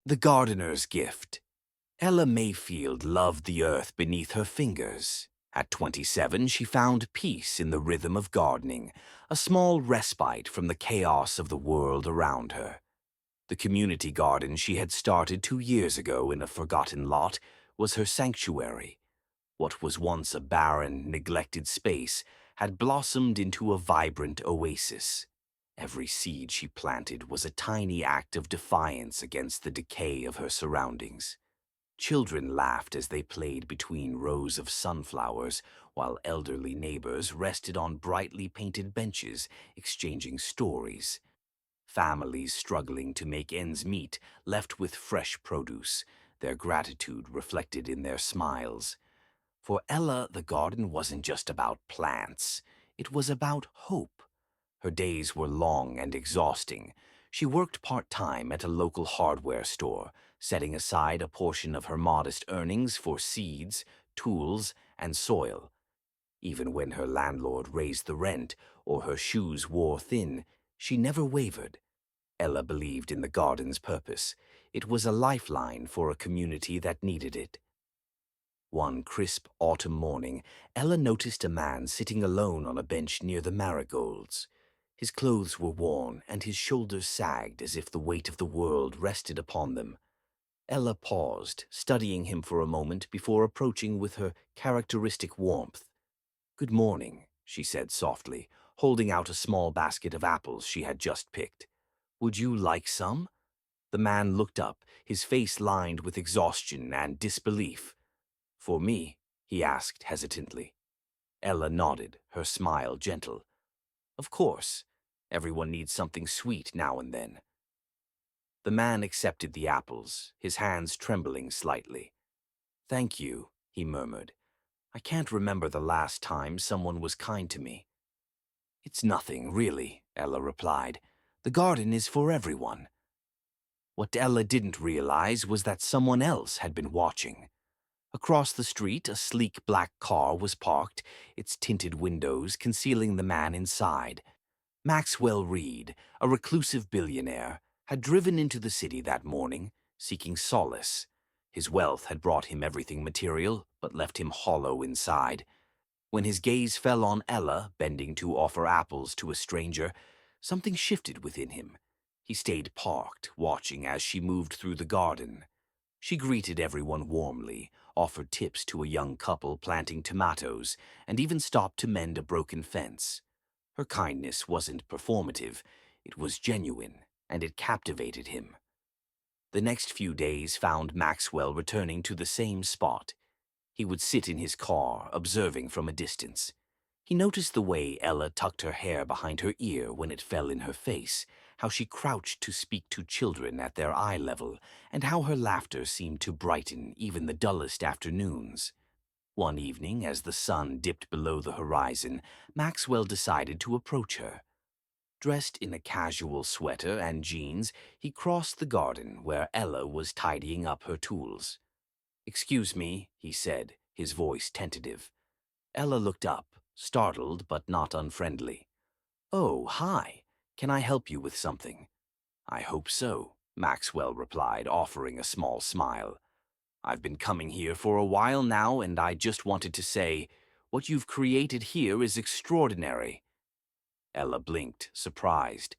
The gardener's gift. Ella Mayfield loved the earth beneath her fingers. At 27, she found peace in the rhythm of gardening, a small respite from the chaos of the world around her. The community garden she had started 2 years ago in a forgotten lot was her sanctuary. What was once a barren, neglected space had blossomed into a vibrant oasis. Every seed she planted was a tiny act of defiance against the decay of her surroundings. Children laughed as they played between rows of sunflowers, while elderly neighbors rested on brightly painted benches, exchanging stories. Families struggling to make ends meet left with fresh produce, their gratitude reflected in their smiles. For Ella, the garden wasn't just about plants. It was about hope. Her days were long and exhausting. She worked part-time at a local hardware store, setting aside a portion of her modest earnings for seeds, tools, and soil. Even when her landlord raised the rent or her shoes wore thin, she never wavered. Ella believed in the garden's purpose. It was a lifeline for a community that needed it. One crisp autumn morning, Ella noticed a man sitting alone on a bench near the marigolds. His clothes were worn, and his shoulders sagged as if the weight of the world rested upon them. Ella paused, studying him for a moment before approaching with her characteristic warmth. "Good morning," she said softly, holding out a small basket of apples she had just picked. "Would you like some?" The man looked up, his face lined with exhaustion and disbelief. "For me?" he asked hesitantly. Ella nodded, her smile gentle. "Of course. Everyone needs something sweet now and then." The man accepted the apples, his hands trembling slightly. "Thank you," he murmured. "I can't remember the last time someone was kind to me." "It's nothing, really," Ella replied. "The garden is for everyone." What Ella didn't realize was that someone else had been watching. Across the street, a sleek black car was parked, its tinted windows concealing the man inside. Maxwell Reed, a reclusive billionaire, had driven into the city that morning, seeking solace. His wealth had brought him everything material, but left him hollow inside. When his gaze fell on Ella, bending to offer apples to a stranger, something shifted within him. He stayed parked, watching as she moved through the garden. She greeted everyone warmly, offered tips to a young couple planting tomatoes, and even stopped to mend a broken fence. Her kindness wasn't performative, it was genuine, and it captivated him. The next few days found Maxwell returning to the same spot. He would sit in his car, observing from a distance. He noticed the way Ella tucked her hair behind her ear when it fell in her face, how she crouched to speak to children at their eye level, and how her laughter seemed to brighten even the dullest afternoons. One evening, as the sun dipped below the horizon, Maxwell decided to approach her. Dressed in a casual sweater and jeans, he crossed the garden where Ella was tidying up her tools. "Excuse me," he said, his voice tentative. Ella looked up, startled but not unfriendly. "Oh, hi. Can I help you with something?" "I hope so," Maxwell replied, offering a small smile. "I've been coming here for a while now, and I just wanted to say, what you've created here is extraordinary." Ella blinked, surprised.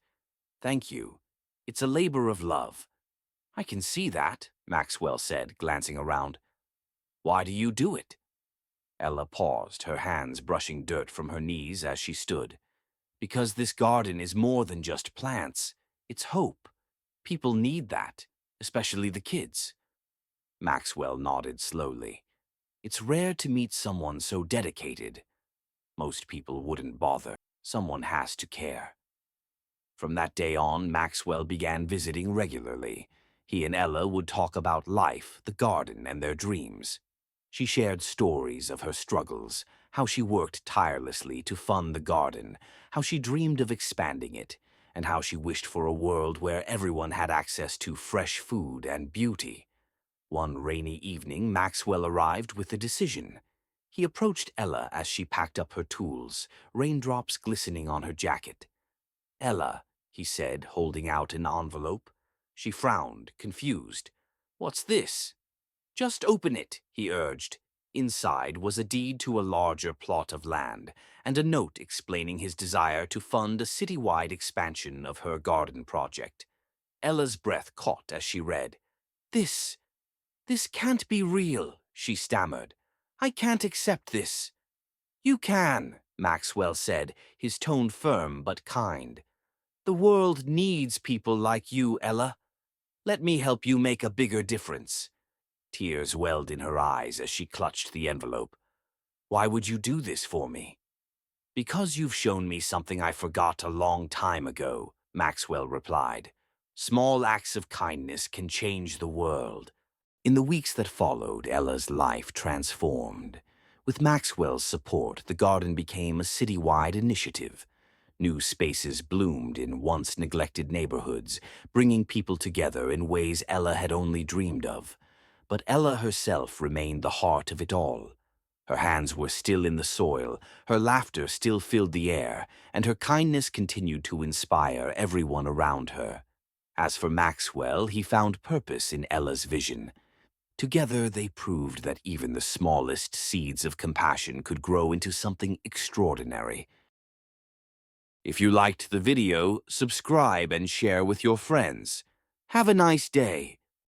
"Thank you. It's a labor of love." "I can see that," Maxwell said, glancing around. "Why do you do it?" Ella paused, her hands brushing dirt from her knees as she stood. "Because this garden is more than just plants. It's hope. People need that, especially the kids." Maxwell nodded slowly. "It's rare to meet someone so dedicated. Most people wouldn't bother. Someone has to care." From that day on, Maxwell began visiting regularly. He and Ella would talk about life, the garden, and their dreams. She shared stories of her struggles, how she worked tirelessly to fund the garden, how she dreamed of expanding it, and how she wished for a world where everyone had access to fresh food and beauty. One rainy evening, Maxwell arrived with a decision. He approached Ella as she packed up her tools, raindrops glistening on her jacket. "Ella," he said, holding out an envelope. She frowned, confused. What's this? Just open it, he urged. Inside was a deed to a larger plot of land and a note explaining his desire to fund a citywide expansion of her garden project. Ella's breath caught as she read. This can't be real, she stammered. I can't accept this. You can, Maxwell said, his tone firm but kind. The world needs people like you, Ella. Let me help you make a bigger difference. Tears welled in her eyes as she clutched the envelope. Why would you do this for me? Because you've shown me something I forgot a long time ago, Maxwell replied. Small acts of kindness can change the world. In the weeks that followed, Ella's life transformed. With Maxwell's support, the garden became a citywide initiative. New spaces bloomed in once neglected neighborhoods, bringing people together in ways Ella had only dreamed of. But Ella herself remained the heart of it all. Her hands were still in the soil, her laughter still filled the air, and her kindness continued to inspire everyone around her. As for Maxwell, he found purpose in Ella's vision. Together, they proved that even the smallest seeds of compassion could grow into something extraordinary. If you liked the video, subscribe and share with your friends. Have a nice day.